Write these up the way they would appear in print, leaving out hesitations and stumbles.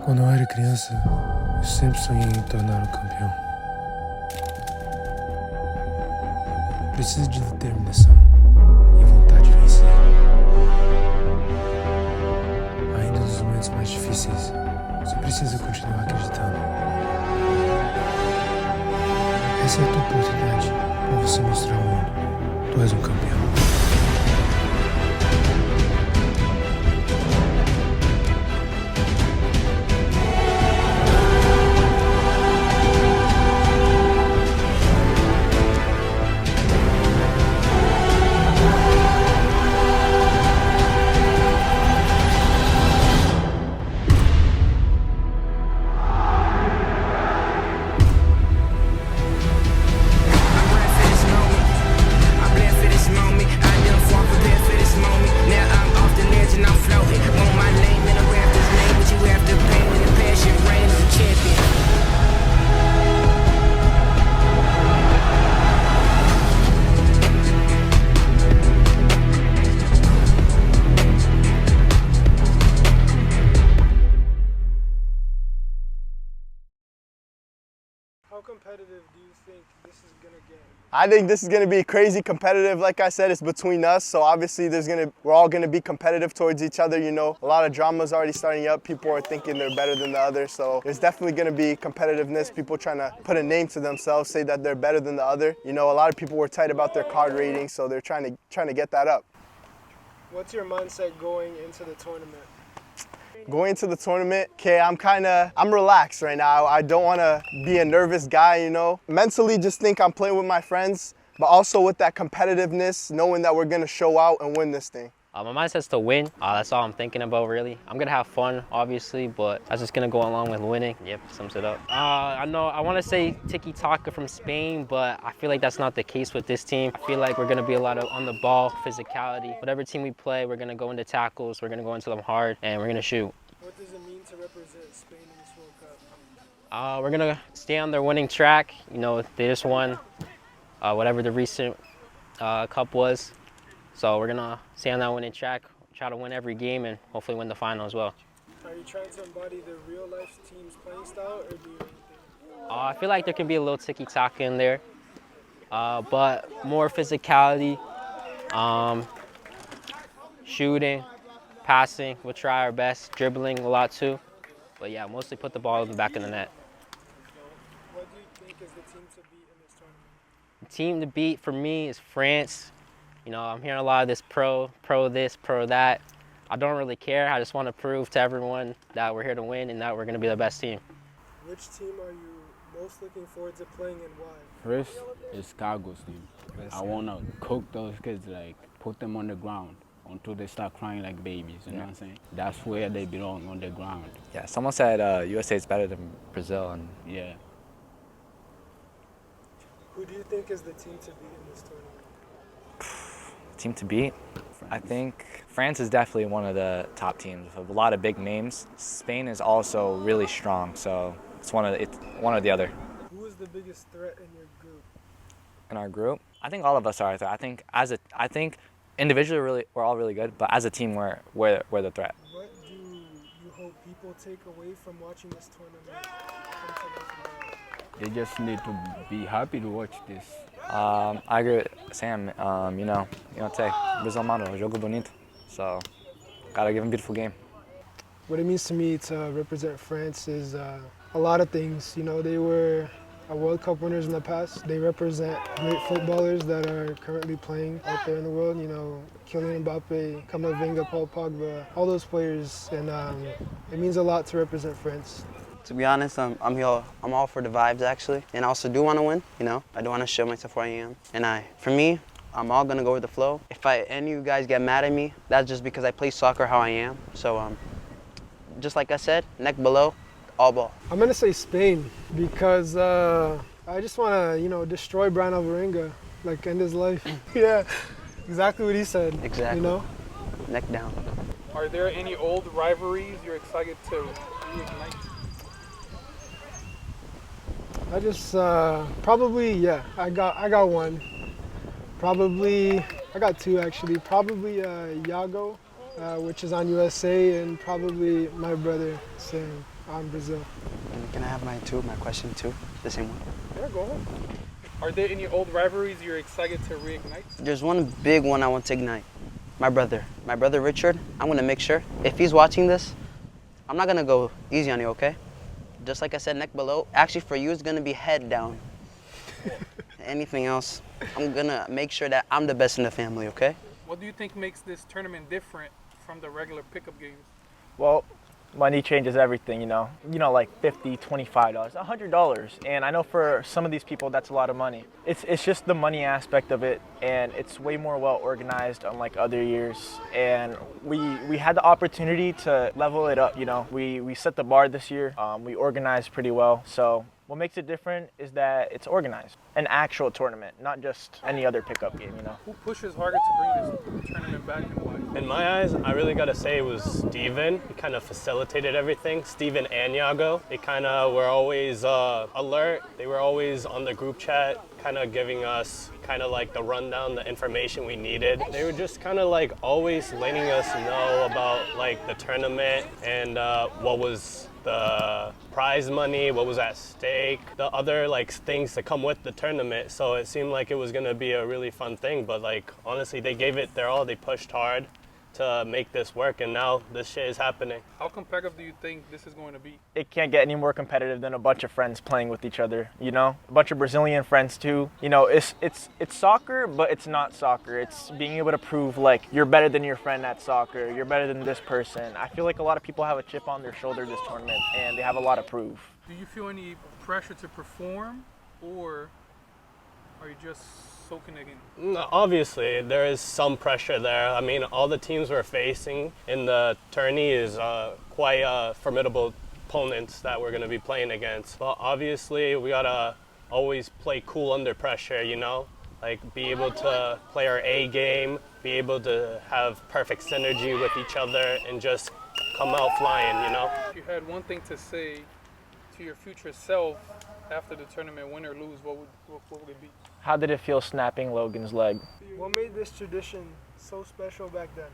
Quando eu era criança, eu sempre sonhei em tornar um campeão. Preciso de determinação e vontade de vencer. Ainda nos momentos mais difíceis, você precisa continuar acreditando. Essa é a tua oportunidade para você mostrar ao mundo. Tu és um campeão. How competitive do you think this is going to get? I think this is going to be crazy competitive. Like I said, it's between us, so obviously we're all going to be competitive towards each other. You know, a lot of drama's already starting up. People are thinking they're better than the other, so there's definitely going to be competitiveness. People trying to put a name to themselves, say that they're better than the other. You know, a lot of people were tight about their card rating, so they're trying to get that up. What's your mindset going into the tournament? Going into the tournament, okay, I'm relaxed right now. I don't want to be a nervous guy, you know. Mentally, just think I'm playing with my friends, but also with that competitiveness, knowing that we're going to show out and win this thing. My mindset's to win. That's all I'm thinking about, really. I'm gonna have fun, obviously, but that's just gonna go along with winning. Yep, sums it up. I want to say tiki-taka from Spain, but I feel like that's not the case with this team. I feel like we're gonna be a lot of on the ball, physicality. Whatever team we play, we're gonna go into tackles, we're gonna go into them hard, and we're gonna shoot. What does it mean to represent Spain in this World Cup? We're gonna stay on their winning track. You know, they just won whatever the recent cup was. So we're gonna stay on that winning track, try to win every game, and hopefully win the final as well. Are you trying to embody the real life team's playing style, or do you? I feel like there can be a little tiki-taka in there, but more physicality, shooting, passing. We'll try our best, dribbling a lot too. But yeah, mostly put the ball in the back of the net. What do you think is the team to beat in this tournament? The team to beat for me is France. You know, I'm hearing a lot of this pro this, pro that. I don't really care. I just want to prove to everyone that we're here to win and that we're going to be the best team. Which team are you most looking forward to playing and why? First is Cargo's team. I want to cook those kids, like put them on the ground until they start crying like babies, you know what I'm saying? That's where they belong, on the ground. Yeah, someone said USA is better than Brazil. And Yeah. Who do you think is the team to beat in this tournament? team to beat, I think France is definitely one of the top teams with a lot of big names. Spain is also really strong, so it's one or the other. Who is the biggest threat in your group? In our group, I think all of us are a threat. I think individually we're all really good, but as a team we're the threat. What do you hope people take away from watching this tournament? They just need to be happy to watch this. I agree with Sam. You know what to say. Brazil mano, jogo bonito. So, gotta give them a beautiful game. What it means to me to represent France is a lot of things. You know, they were World Cup winners in the past. They represent great footballers that are currently playing out there in the world. You know, Kylian Mbappe, Camavinga, Paul Pogba, all those players, and it means a lot to represent France. To be honest, I'm all for the vibes actually, and I also do want to win. You know, I do want to show myself where I am, and for me, I'm all gonna go with the flow. If any of you guys get mad at me, that's just because I play soccer how I am. So, just like I said, neck below, all ball. I'm gonna say Spain because I just want to, destroy Brian Alvarenga, like end his life. Yeah, exactly what he said. Exactly. You know, neck down. Are there any old rivalries you're excited to reignite? I just probably, yeah, I got one. Probably, I got two actually. Probably Yago, which is on USA, and probably my brother Sam. Brazil. And can I have my question too? The same one? Yeah, go ahead. Are there any old rivalries you're excited to reignite? There's one big one I want to ignite. My brother Richard, I'm gonna make sure, if he's watching this, I'm not gonna go easy on you, okay? Just like I said, neck below. Actually, for you, it's gonna be head down. Anything else, I'm gonna make sure that I'm the best in the family, okay? What do you think makes this tournament different from the regular pickup games? Well, money changes everything, you know, like $50, $25, $100. And I know for some of these people, that's a lot of money. It's just the money aspect of it, and it's way more well organized unlike other years. And we had the opportunity to level it up, you know. We set the bar this year. We organized pretty well. So what makes it different is that it's organized. An actual tournament, not just any other pickup game, you know. Who pushes harder to bring this tournament back and why? In my eyes, I really got to say it was Steven. He kind of facilitated everything. Steven and Yago. They kind of were always alert. They were always on the group chat, kind of giving us kind of like the rundown, the information we needed. They were just kind of like always letting us know about like the tournament and what was the prize money, what was at stake, the other like things that come with the tournament. So it seemed like it was gonna be a really fun thing, but like honestly, they gave it their all. They pushed hard to make this work, and now this shit is happening. How competitive do you think this is going to be? It can't get any more competitive than a bunch of friends playing with each other, you know? A bunch of Brazilian friends too. You know, it's soccer, but it's not soccer. It's being able to prove like you're better than your friend at soccer, you're better than this person. I feel like a lot of people have a chip on their shoulder this tournament, and they have a lot of proof. Do you feel any pressure to perform, or are you just soaking it in? No, obviously, there is some pressure there. I mean, all the teams we're facing in the tourney is quite formidable opponents that we're going to be playing against. But obviously, we got to always play cool under pressure, you know? Like, be able to play our A game, be able to have perfect synergy with each other, and just come out flying, you know? If you had one thing to say to your future self after the tournament, win or lose, what would it be? How did it feel snapping Logan's leg? What made this tradition so special back then?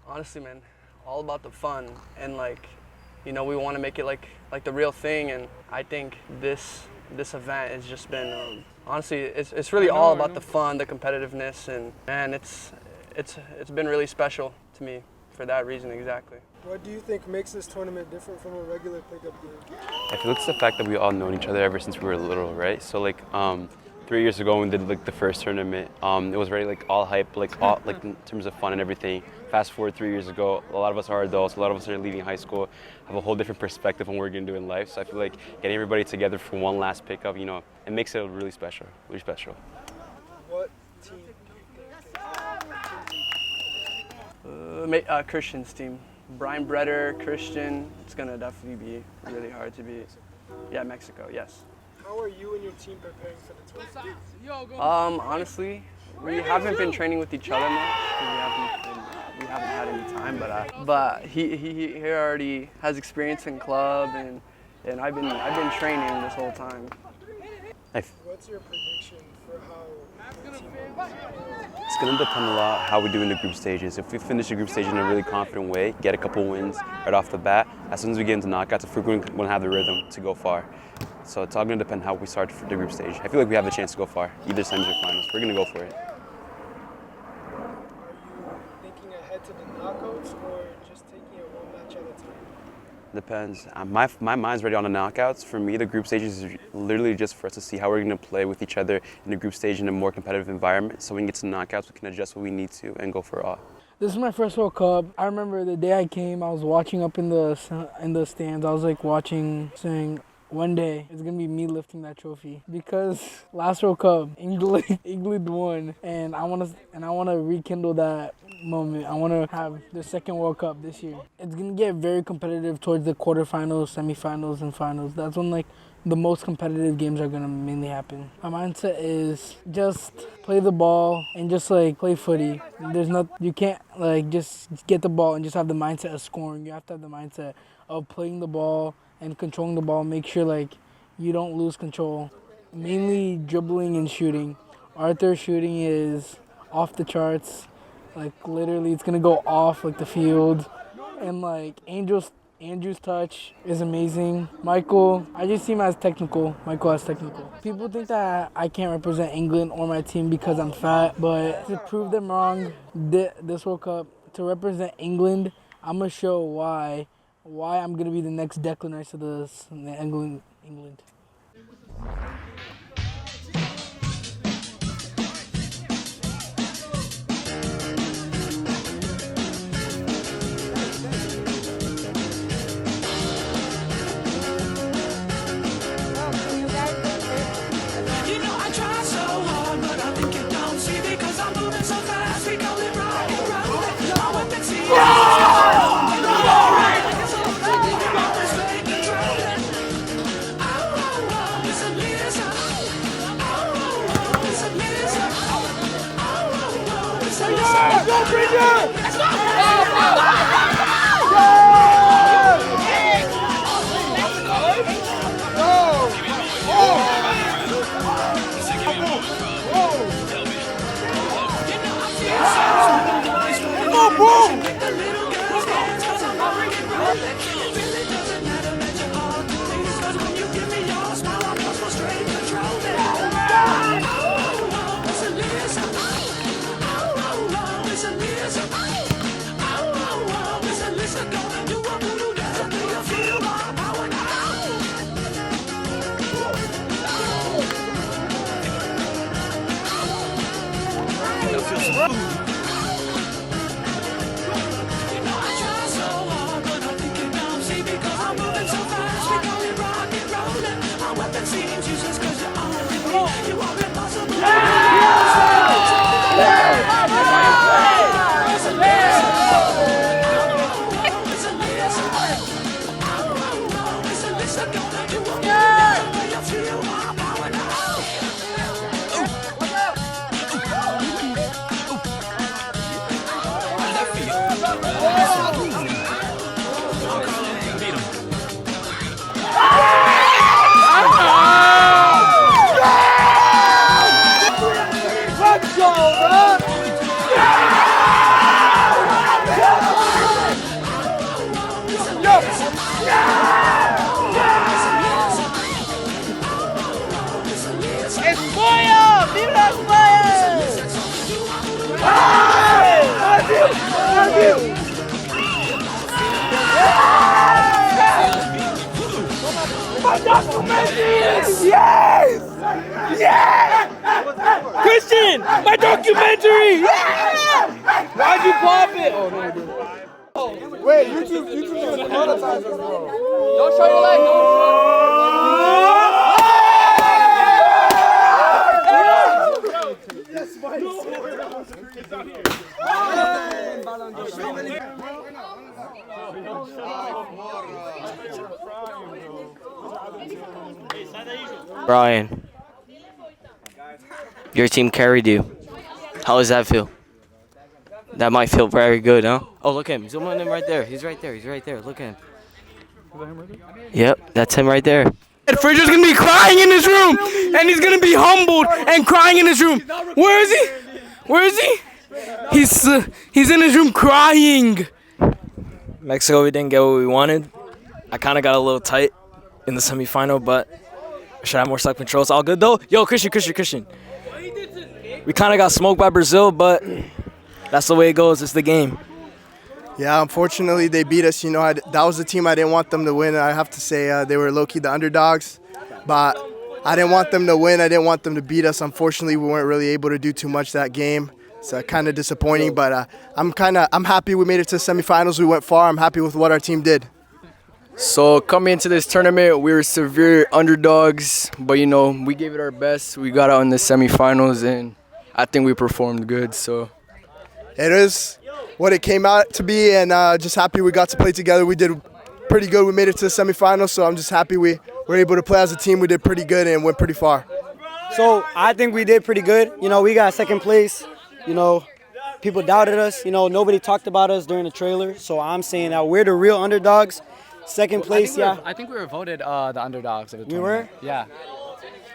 Honestly, man, all about the fun, and like, you know, we want to make it like the real thing, and I think this event has just been honestly, it's really all about the fun, the competitiveness, and man, it's been really special to me for that reason exactly. What do you think makes this tournament different from a regular pickup game? I feel it's the fact that we all known each other ever since we were little, right? So like 3 years ago when we did like the first tournament, it was very like all hype, like all like in terms of fun and everything. Fast forward 3 years ago, a lot of us are adults, a lot of us are leaving high school, have a whole different perspective on what we're gonna do in life. So I feel like getting everybody together for one last pickup, you know, it makes it really special, really special. What team do you think? Christian's team. Brian Breder, Christian, it's gonna definitely be really hard to beat. Yeah, Mexico, yes. How are you and your team preparing for the tournament? Honestly, we haven't been training with each other much because we haven't had any time. But he already has experience in club, and I've been training this whole time. What's your prediction for how the team will be? It's gonna depend a lot how we do in the group stages. If we finish the group stage in a really confident way, get a couple wins right off the bat, as soon as we get into knockouts, if we're going to have the rhythm to go far. So it's all gonna depend how we start for the group stage. I feel like we have a chance to go far, either semis or finals. We're gonna go for it. Are you thinking ahead to the knockouts or just taking it one match at a time? Depends. My mind's ready on the knockouts. For me, the group stages is literally just for us to see how we're going to play with each other in the group stage in a more competitive environment. So when we get to the knockouts, we can adjust what we need to and go for it all. This is my first World Cup. I remember the day I came, I was watching up in the stands. I was like watching, saying, one day it's gonna be me lifting that trophy, because last World Cup England won, and I wanna rekindle that moment. I wanna have the second World Cup this year. It's gonna get very competitive towards the quarterfinals, semifinals, and finals. That's when like the most competitive games are gonna mainly happen. My mindset is just play the ball and just like play footy. You can't like just get the ball and just have the mindset of scoring. You have to have the mindset of playing the ball and controlling the ball. Make sure like you don't lose control. Mainly dribbling and shooting. Arthur's shooting is off the charts. Like literally it's gonna go off like the field. And like Angel's Andrew's touch is amazing. Michael, I just see him as technical. Michael as technical. People think that I can't represent England or my team because I'm fat, but to prove them wrong, this World Cup, to represent England, I'm going to show why I'm going to be the next Declan Rice of England. Yes! Yes! Christian, my documentary! Why'd you pop it? Oh, no, I didn't. Wait, YouTube doing prototypes as well. Don't show your leg. Brian, your team carried you. How does that feel? That might feel very good, huh? Oh, look at him. Zoom on him right there. He's right there. He's right there. Look at him. Yep, that's him right there. Fraser's gonna be crying in his room, and he's gonna be humbled and crying in his room. Where is he? Where is he? He's in his room crying. Mexico, we didn't get what we wanted. I kind of got a little tight in the semifinal, but I should have more self-control. It's all good, though. Yo, Christian. We kind of got smoked by Brazil, but that's the way it goes. It's the game. Yeah, unfortunately, they beat us. You know, that was the team I didn't want them to win. I have to say they were low-key the underdogs, but I didn't want them to win. I didn't want them to beat us. Unfortunately, we weren't really able to do too much that game. It's kind of disappointing, but I'm happy we made it to the semifinals. We went far. I'm happy with what our team did. So coming into this tournament, we were severe underdogs, but you know, we gave it our best. We got out in the semifinals, and I think we performed good. So it is what it came out to be, and just happy we got to play together. We did pretty good. We made it to the semifinals, so I'm just happy we were able to play as a team. We did pretty good and went pretty far. So I think we did pretty good. You know, we got second place. You know, people doubted us. You know, nobody talked about us during the trailer. So I'm saying that we're the real underdogs. Second place, I think we were voted the underdogs of the tournament. We were? Yeah.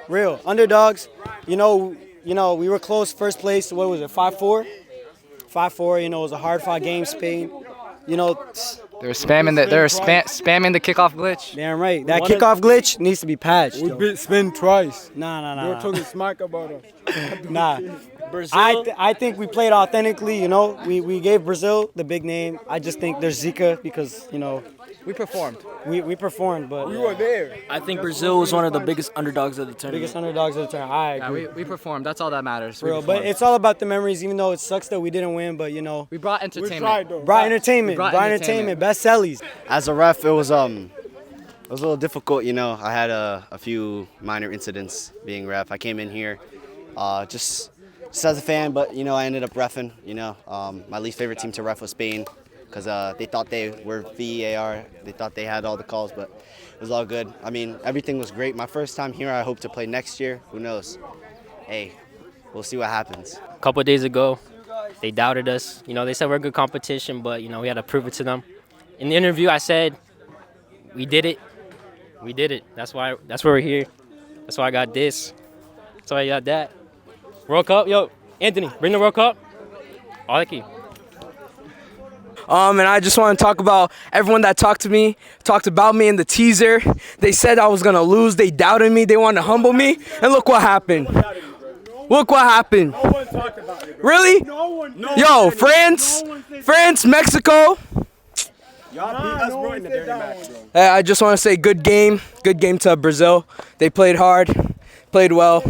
Real underdogs. You know, we were close first place. What was it? 5-4. 5-4. You know, it was a hard-fought game. Spain. You know, They were spamming spamming the kickoff glitch. Damn right. That kickoff glitch needs to be patched. We beat Spain twice. Nah. They were talking smack about us. Nah. I think we played authentically, you know. We gave Brazil the big name. I just think there's Zika because, you know, We performed. we performed, but We were there. I think Brazil was one of the biggest underdogs of the tournament. biggest underdogs of the tournament. I Yeah, agree. we performed. That's all that matters. For real, but it's all about the memories, even though it sucks that we didn't win, but you know. We brought entertainment. tried, though. Brought entertainment. We brought Brought entertainment. entertainment. Best sellies. As a ref, it was a little difficult. You know, I had a few minor incidents being ref. I came in here, just as a fan, but you know, I ended up reffing. You know, my least favorite team to ref was Spain, because they thought they were VAR. They thought they had all the calls, but it was all good. I mean, everything was great. My first time here. I hope to play next year. Who knows? Hey, we'll see what happens. A couple of days ago, they doubted us. You know, they said we're a good competition, but you know, we had to prove it to them. In the interview, I said, "We did it. We did it. That's why we're here. That's why I got this. That's why I got that. World Cup, yo, Anthony, bring the World Cup. I like you." And I just want to talk about everyone that talked about me in the teaser. They said I was going to lose. They doubted me. They wanted to humble me. And look what happened. Look what happened. Really? Yo, France, Mexico. I just want to say good game to Brazil. They played hard, played well.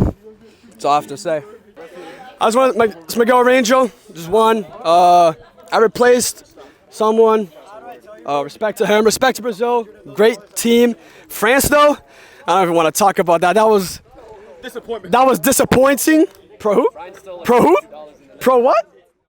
That's all I have to say. It's Miguel Rangel, just won. I replaced someone. Respect to him. Respect to Brazil. Great team. France, though, I don't even want to talk about that. That was disappointing. Pro who? Pro who? Pro what?